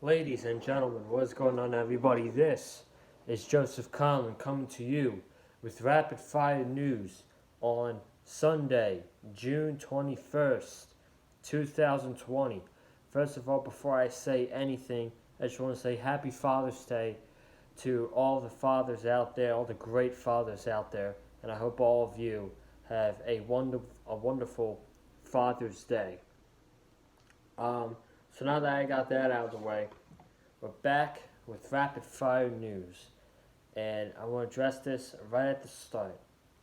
Ladies and gentlemen, what's going on, everybody? This is Joseph Conlon coming to you with rapid fire news on Sunday, June 21st, 2020. First of all, before I say anything, I just want to say Happy Father's Day to all the fathers out there, all the great fathers out there, and I hope all of you have a wonderful Father's Day. So now that I got that out of the way, we're back with rapid fire news. And I want to address this right at the start.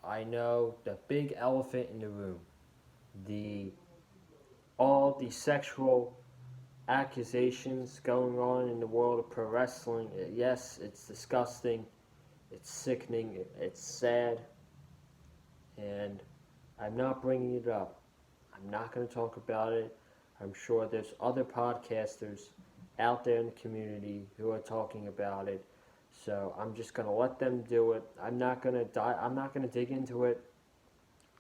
I know the big elephant in the room. All the sexual accusations going on in the world of pro wrestling. Yes, it's disgusting. It's sickening. It's sad. And I'm not bringing it up. I'm not going to talk about it. I'm sure there's other podcasters out there in the community who are talking about it. So I'm just going to let them do it. I'm not going to dig into it.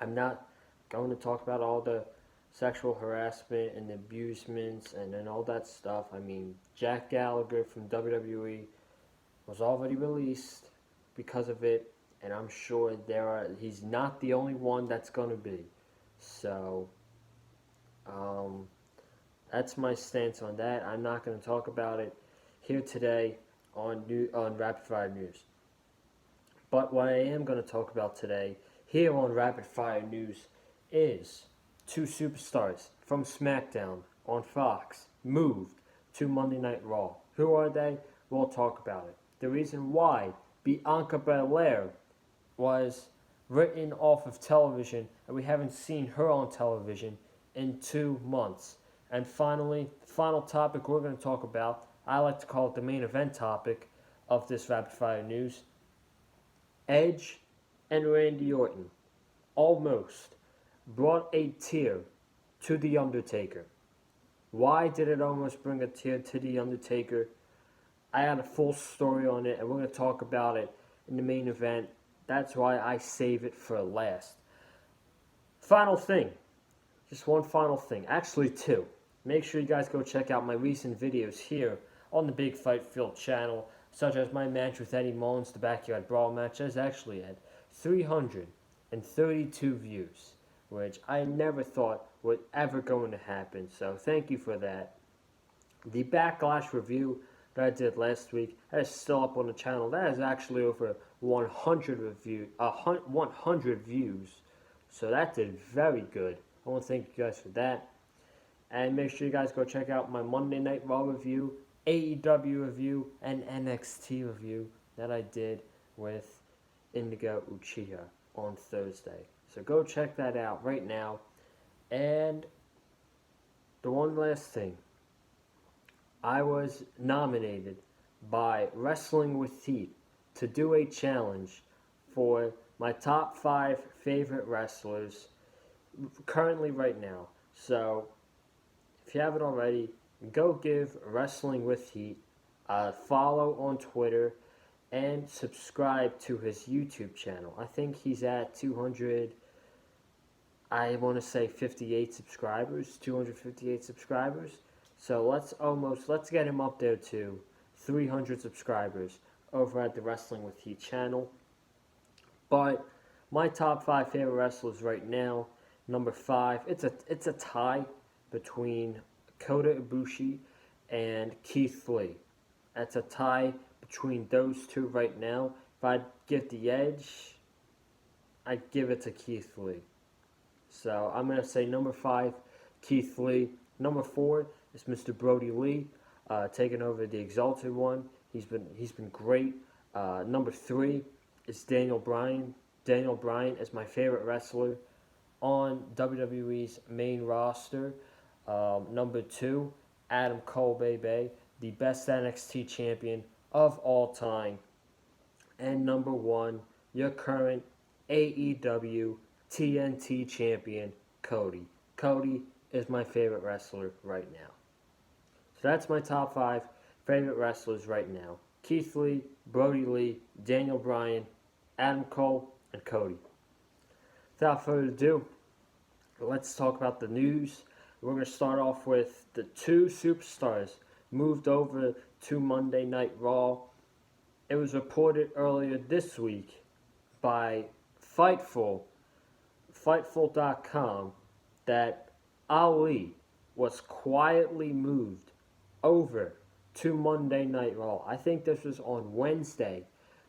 I'm not going to talk about all the sexual harassment and abusements and all that stuff. I mean, Jack Gallagher from WWE was already released because of it, and I'm sure he's not the only one that's going to be. So, that's my stance on that. I'm not going to talk about it here today on Rapid Fire News. But what I am going to talk about today here on Rapid Fire News is two superstars from SmackDown on Fox moved to Monday Night Raw. Who are they? We'll talk about it. The reason why Bianca Belair was written off of television and we haven't seen her on television in 2 months. And finally, the final topic we're going to talk about, I like to call it the main event topic of this rapid fire news. Edge and Randy Orton almost brought a tear to The Undertaker. Why did it almost bring a tear to The Undertaker? I had a full story on it, and we're going to talk about it in the main event. That's why I save it for last. Final thing. Just one final thing. Actually, two. Make sure you guys go check out my recent videos here on the Big Fight Field channel, such as my match with Eddie Mullins, the Backyard Brawl match, has actually had 332 views, which I never thought would ever going to happen, so thank you for that. The Backlash review that I did last week, that is still up on the channel. That is actually over 100 views, so that did very good. I want to thank you guys for that. And make sure you guys go check out my Monday Night Raw review, AEW review, and NXT review that I did with Indigo Uchiha on Thursday. So go check that out right now. And the one last thing. I was nominated by Wrestling with Heat to do a challenge for my top 5 favorite wrestlers currently right now. So if you haven't already, go give Wrestling with Heat a follow on Twitter and subscribe to his YouTube channel. I think he's at 258 subscribers. So let's get him up there to 300 subscribers over at the Wrestling with Heat channel. But my top 5 favorite wrestlers right now, number 5, it's a tie between Kota Ibushi and Keith Lee. That's a tie between those two right now. If I'd give the edge, I'd give it to Keith Lee. So I'm going to say number 5, Keith Lee. Number 4 is Mr. Brody Lee, taking over the Exalted One. He's been great. Number 3 is Daniel Bryan. Daniel Bryan is my favorite wrestler on WWE's main roster. Number 2, Adam Cole, baby, the best NXT champion of all time. And number 1, your current AEW TNT champion, Cody. Cody is my favorite wrestler right now. So that's my top 5 favorite wrestlers right now. Keith Lee, Brody Lee, Daniel Bryan, Adam Cole, and Cody. Without further ado, let's talk about the news. We're going to start off with the two superstars moved over to Monday Night Raw. It was reported earlier this week by Fightful, Fightful.com, that Ali was quietly moved over to Monday Night Raw. I think this was on Wednesday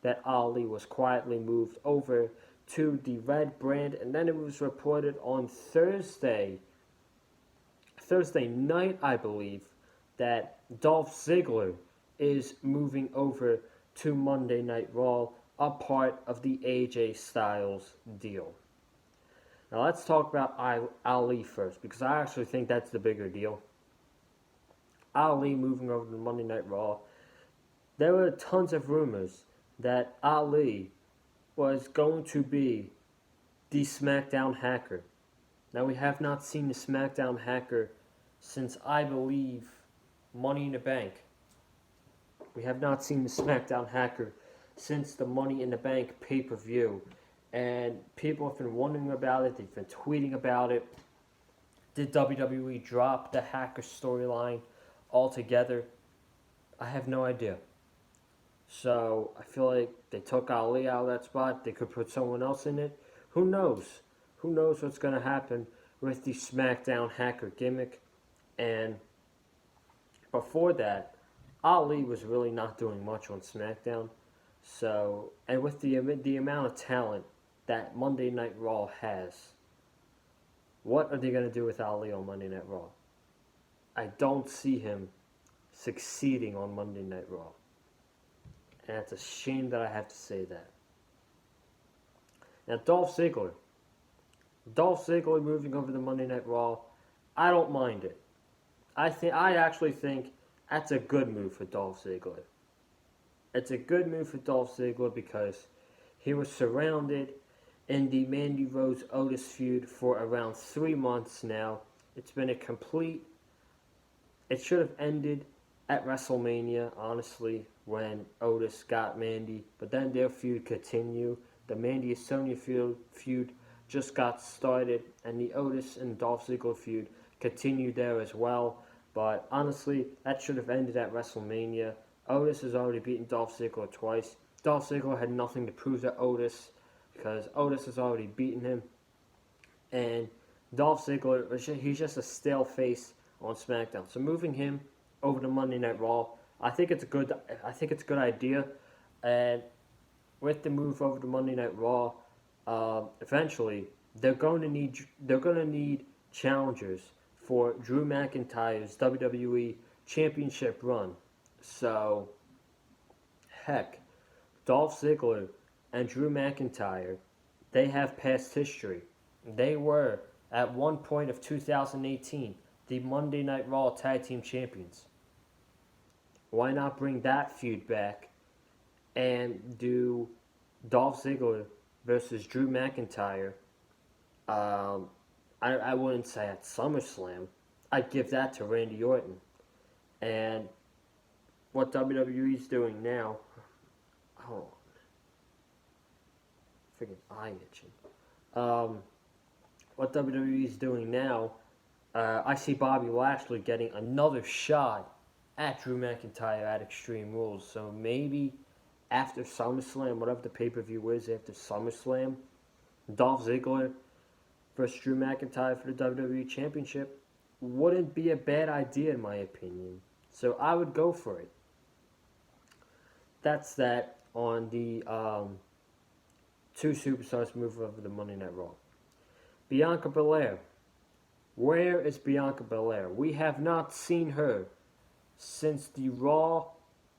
that Ali was quietly moved over to the red brand, and then it was reported on Thursday night, I believe, that Dolph Ziggler is moving over to Monday Night Raw, a part of the AJ Styles deal. Now let's talk about Ali first, because I actually think that's the bigger deal. Ali moving over to Monday Night Raw. There were tons of rumors that Ali was going to be the SmackDown hacker. Now, we have not seen the SmackDown hacker since, I believe, Money in the Bank. We have not seen the SmackDown hacker since the Money in the Bank pay-per-view. And people have been wondering about it. They've been tweeting about it. Did WWE drop the hacker storyline altogether? I have no idea. So I feel like they took Ali out of that spot. They could put someone else in it. Who knows? Who knows what's going to happen with the SmackDown hacker gimmick? And before that, Ali was really not doing much on SmackDown. So, and with the amount of talent that Monday Night Raw has, what are they going to do with Ali on Monday Night Raw? I don't see him succeeding on Monday Night Raw. And it's a shame that I have to say that. Now, Dolph Ziggler moving over to Monday Night Raw, I don't mind it. I actually think that's a good move for Dolph Ziggler. It's a good move for Dolph Ziggler because he was surrounded in the Mandy Rose Otis feud for around 3 months now. It's been a complete... It should have ended at WrestleMania, honestly, when Otis got Mandy. But then their feud continued. The Mandy and Sonya feud just got started. And the Otis and Dolph Ziggler feud continued there as well. But honestly, that should have ended at WrestleMania. Otis has already beaten Dolph Ziggler twice. Dolph Ziggler had nothing to prove to Otis because Otis has already beaten him. And Dolph Ziggler, he's just a stale face on SmackDown. So moving him over to Monday Night Raw, I think it's a good idea. And with the move over to Monday Night Raw, eventually they're going to need challengers for Drew McIntyre's WWE Championship run. So, heck, Dolph Ziggler and Drew McIntyre, they have past history. They were, at one point of 2018, the Monday Night Raw Tag Team Champions. Why not bring that feud back and do Dolph Ziggler versus Drew McIntyre? I wouldn't say at SummerSlam. I'd give that to Randy Orton. And what WWE's doing now... Hold on. Freaking eye itching. What WWE's doing now, I see Bobby Lashley getting another shot at Drew McIntyre at Extreme Rules. So maybe after SummerSlam, whatever the pay-per-view is after SummerSlam, Dolph Ziggler versus Drew McIntyre for the WWE Championship wouldn't be a bad idea in my opinion. So I would go for it. That's that on the two superstars move over the Monday Night Raw. Bianca Belair. Where is Bianca Belair? We have not seen her since the Raw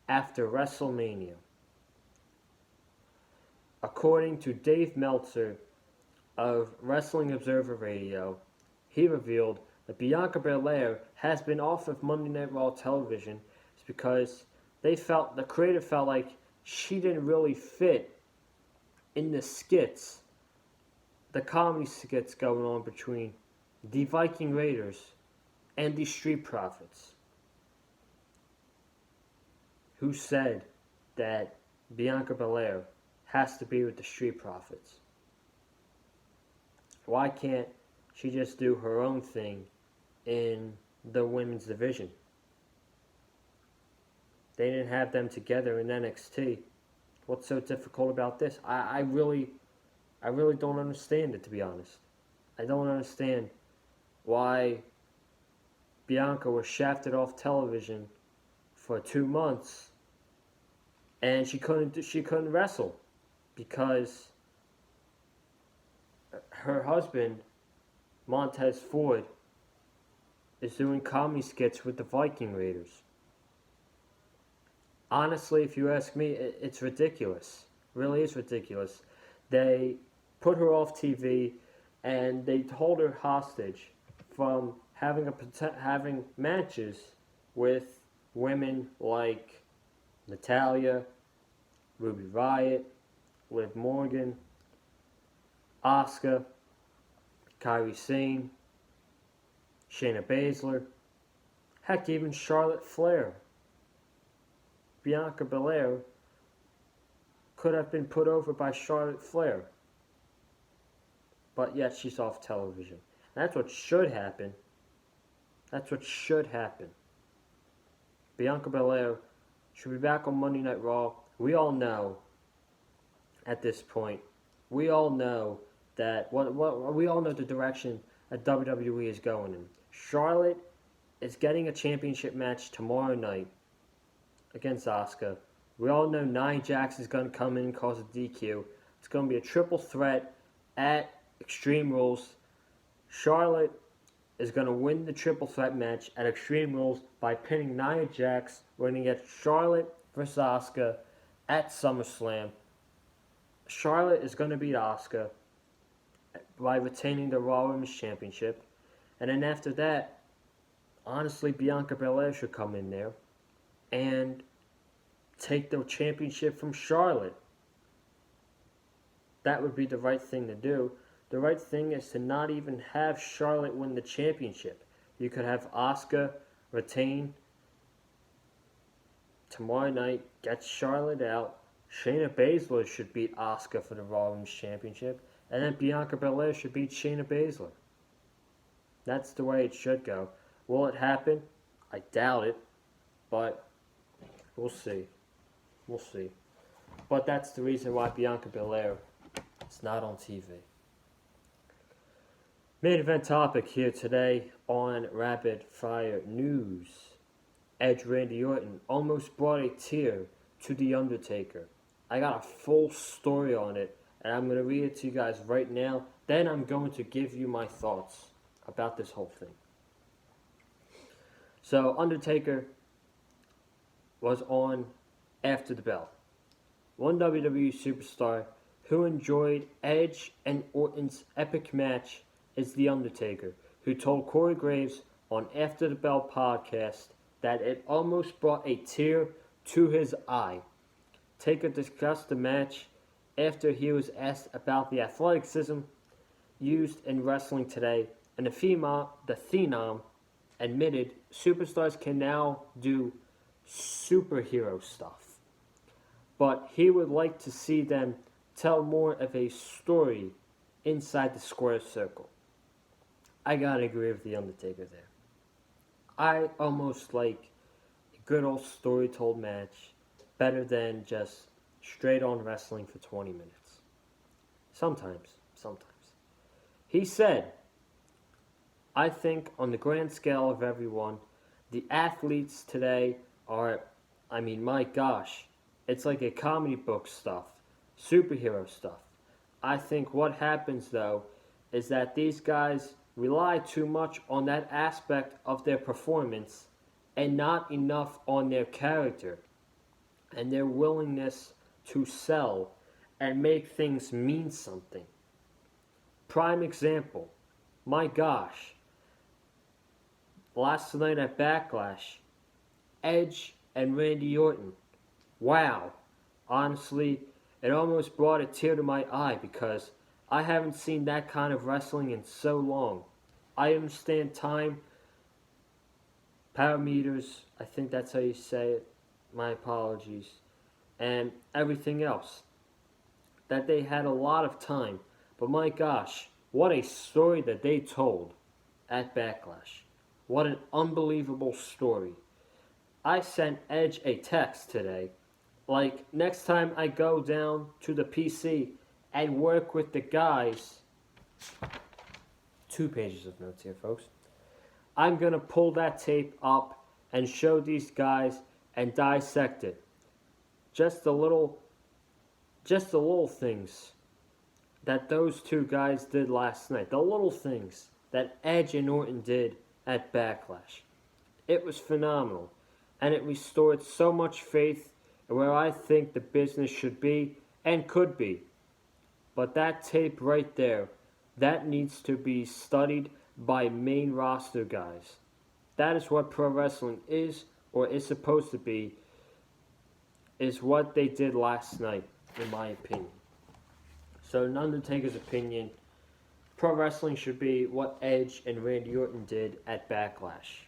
after WrestleMania. According to Dave Meltzer of Wrestling Observer Radio, he revealed that Bianca Belair has been off of Monday Night Raw television because the creator felt like she didn't really fit in the skits, the comedy skits going on between the Viking Raiders and the Street Profits, who said that Bianca Belair has to be with the Street Profits. Why can't she just do her own thing in the women's division? They didn't have them together in NXT. What's so difficult about this? I really don't understand it, to be honest. I don't understand why Bianca was shafted off television for 2 months and she couldn't wrestle because her husband Montez Ford is doing comedy skits with the Viking Raiders. Honestly, if you ask me, it's ridiculous. It really is ridiculous. They put her off TV and they hold her hostage from having matches with women like Natalya, Ruby Riott, Liv Morgan, Asuka, Kairi Sane, Shayna Baszler, heck, even Charlotte Flair. Bianca Belair could have been put over by Charlotte Flair, but yet she's off television. That's what should happen. That's what should happen. Bianca Belair should be back on Monday Night Raw. We all know at this point, we all know that we all know the direction that WWE is going in. Charlotte is getting a championship match tomorrow night against Asuka. We all know Nia Jax is going to come in and cause a DQ. It's going to be a triple threat at Extreme Rules. Charlotte is going to win the triple threat match at Extreme Rules by pinning Nia Jax. We're going to get Charlotte versus Asuka at SummerSlam. Charlotte is going to beat Asuka by retaining the Raw Women's Championship. And then after that, honestly, Bianca Belair should come in there and take the championship from Charlotte. That would be the right thing to do. The right thing is to not even have Charlotte win the championship. You could have Asuka retain tomorrow night, get Charlotte out. Shayna Baszler should beat Asuka for the Raw Women's Championship, and then Bianca Belair should beat Shayna Baszler. That's the way it should go. Will it happen? I doubt it, but we'll see. We'll see. But that's the reason why Bianca Belair is not on TV. Main event topic here today on Rapid Fire News. Edge Randy Orton almost brought a tear to The Undertaker. I got a full story on it, and I'm going to read it to you guys right now. Then I'm going to give you my thoughts about this whole thing. So, Undertaker was on After the Bell. One WWE superstar who enjoyed Edge and Orton's epic match is The Undertaker, who told Corey Graves on After the Bell podcast that it almost brought a tear to his eye. Taker discussed the match after he was asked about the athleticism used in wrestling today, and the Phenom admitted superstars can now do superhero stuff, but he would like to see them tell more of a story inside the square circle. I gotta agree with The Undertaker there. I almost like a good old story told match better than just straight on wrestling for 20 minutes. Sometimes. He said, I think on the grand scale of everyone, the athletes today are, my gosh, it's like a comedy book stuff, superhero stuff. I think what happens though is that these guys rely too much on that aspect of their performance and not enough on their character and their willingness to sell and make things mean something. Prime example, my gosh, last night at Backlash, Edge and Randy Orton. Wow, honestly, it almost brought a tear to my eye because I haven't seen that kind of wrestling in so long. I understand time, parameters, I think that's how you say it, my apologies, and everything else. That they had a lot of time, but my gosh, what a story that they told at Backlash. What an unbelievable story. I sent Edge a text today. Like, next time I go down to the PC and work with the guys, 2 pages of notes here, folks. I'm going to pull that tape up and show these guys and dissect it. Just the little things that those two guys did last night. The little things that Edge and Orton did at Backlash. It was phenomenal. And it restored so much faith in where I think the business should be and could be. But that tape right there, that needs to be studied by main roster guys. That is what pro wrestling is, or is supposed to be, is what they did last night, in my opinion. So in Undertaker's opinion, pro wrestling should be what Edge and Randy Orton did at Backlash.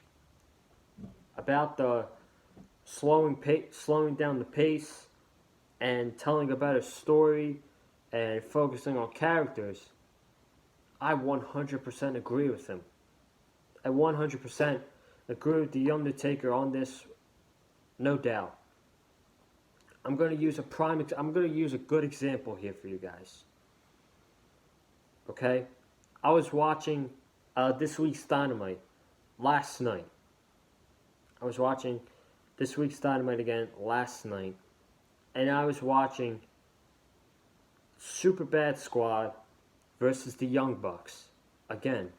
About the slowing down the pace and telling a better story and focusing on characters, I 100% agree with him. I 100% agree with The Undertaker on this, no doubt. I'm going to use a good example here for you guys. Okay? I was watching this week's Dynamite last night. I was watching this week's Dynamite again last night. And I was watching Superbad Squad versus the Young Bucks again.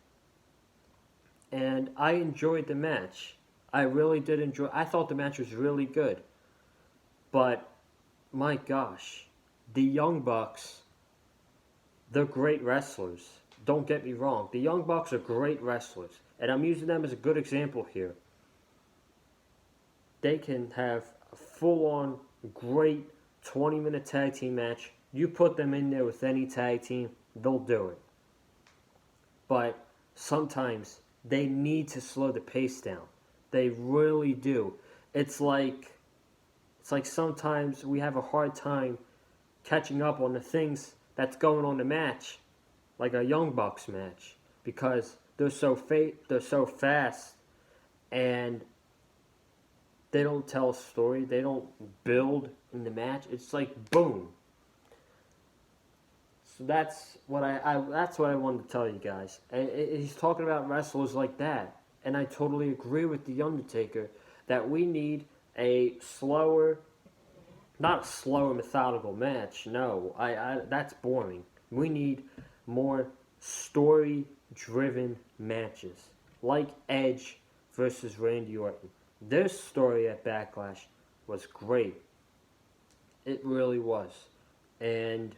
And I enjoyed the match. I really did enjoy. I thought the match was really good. But my gosh, the Young Bucks, they're great wrestlers. Don't get me wrong. The Young Bucks are great wrestlers. And I'm using them as a good example here. They can have a full-on great 20-minute tag team match. You put them in there with any tag team, they'll do it. But sometimes they need to slow the pace down. They really do. It's like sometimes we have a hard time catching up on the things that's going on in the match, like a Young Bucks match, because they're so fast, and they don't tell a story. They don't build in the match. It's like boom. So that's what I wanted to tell you guys. And he's talking about wrestlers like that, and I totally agree with The Undertaker that we need a slower, not a slower methodical match. No, that's boring. We need more story-driven matches, like Edge versus Randy Orton. Their story at Backlash was great. It really was. And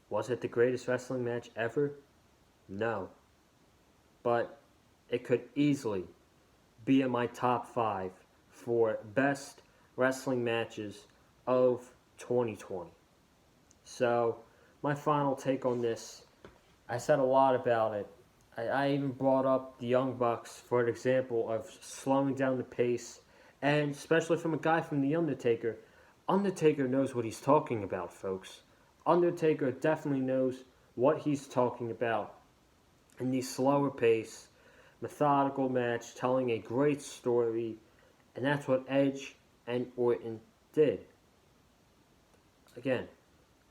was it the greatest wrestling match ever? No. But it could easily be in my top 5 for best wrestling matches of 2020. So, my final take on this, I said a lot about it. I even brought up the Young Bucks for an example of slowing down the pace, and especially from a guy from The Undertaker. Undertaker knows what he's talking about, folks. Undertaker definitely knows what he's talking about in the slower pace, methodical match, telling a great story, and that's what Edge and Orton did. Again,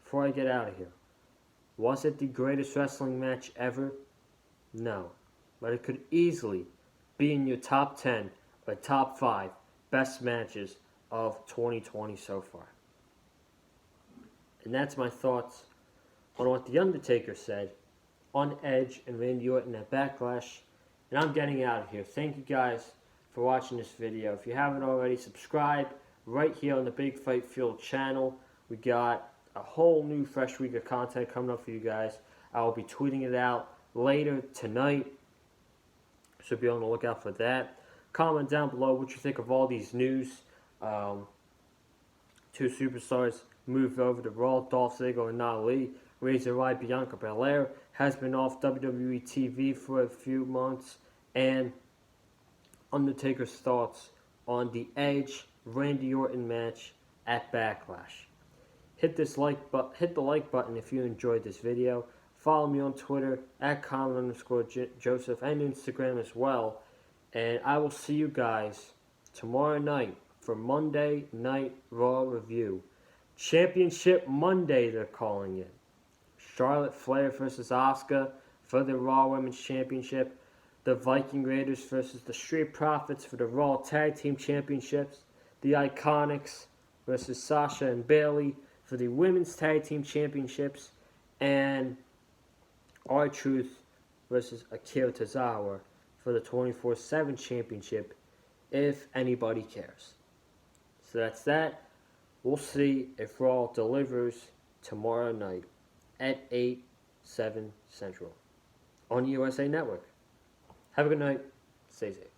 before I get out of here, was it the greatest wrestling match ever? No, but it could easily be in your top 10 or top 5 best matches of 2020 so far. And that's my thoughts on what The Undertaker said on Edge and Randy Orton at Backlash. And I'm getting out of here. Thank you guys for watching this video. If you haven't already, subscribe right here on the Big Fight Fuel channel. We got a whole new fresh week of content coming up for you guys. I will be tweeting it out later tonight, so be on the lookout for that. Comment down below what you think of all these news. 2 superstars moved over to Raw, Dolph Ziggler and Ali. Razor Ramon, Bianca Belair has been off WWE TV for a few months, and Undertaker's thoughts on the Edge Randy Orton match at Backlash. Hit the like button if you enjoyed this video. Follow me on Twitter at Colin_Joseph and Instagram as well. And I will see you guys tomorrow night for Monday Night Raw review. Championship Monday, they're calling it. Charlotte Flair versus Asuka for the Raw Women's Championship. The Viking Raiders versus the Street Profits for the Raw Tag Team Championships. The Iconics versus Sasha and Bayley for the Women's Tag Team Championships. And R-Truth versus Akira Tozawa for the 24/7 Championship, if anybody cares. So that's that. We'll see if Raw delivers tomorrow night at 8, 7 Central on USA Network. Have a good night. Stay safe.